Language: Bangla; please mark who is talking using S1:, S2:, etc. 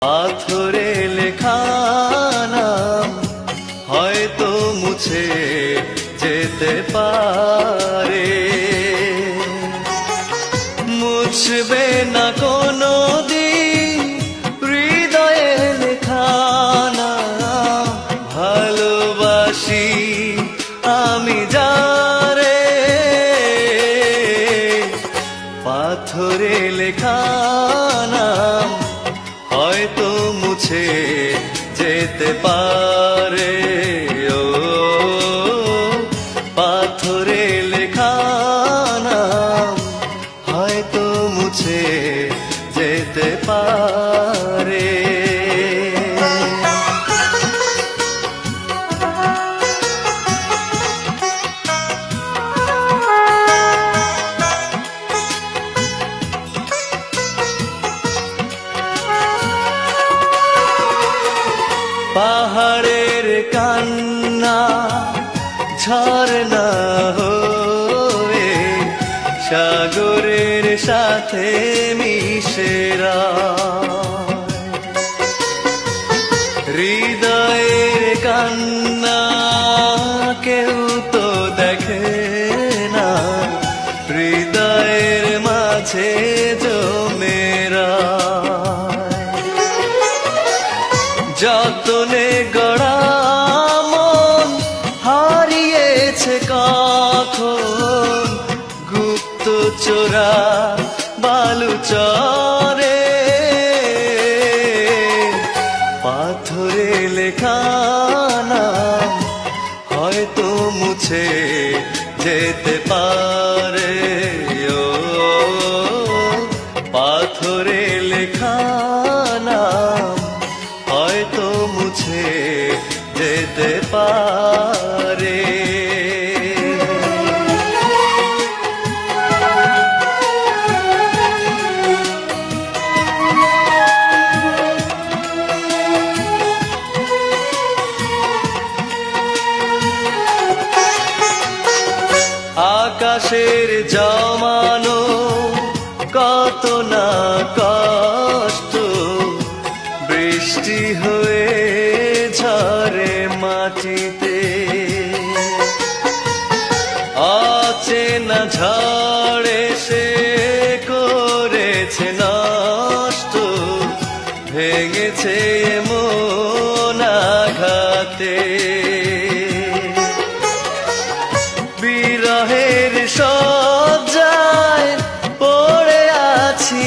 S1: পাথরে লেখা নাম হয়তো মুছে যেতে পারে, মুছবে না কোনো দিন হৃদয়ে লেখা নাম। ভালোবাসি আমি যারে, পাথরে লেখা নাম হয়তো মুছে যেতে পারে। ও পাথরে লেখা নাম হয়তো মুছে যেতে পারে। পাহাড়ের কান্না ঝরনা হয়ে সাগরের সাথে মিশেরা, হৃদয়ের কান্না কেউ তো দেখে না, হৃদয়ের মাঝে জমেরা। যতনে গড়া মন হারিয়েছে কখন গুপ্ত চোরা বালুচরে, পাথরে লেখা নাম হয়তো মুছে যেতে পারে। ও পাথরে লেখা নাম হয়তো মুছে যেতে পারে। আকাশের জমানো কত না কষ্ট, বৃষ্টি হয়ে ঝরে মাটিতে। অচেনা ঝড়ে সে করেছে নষ্ট, ভেঙেছে মন আঘাতে। বিরহের সজ্জায় পড়ে আছি।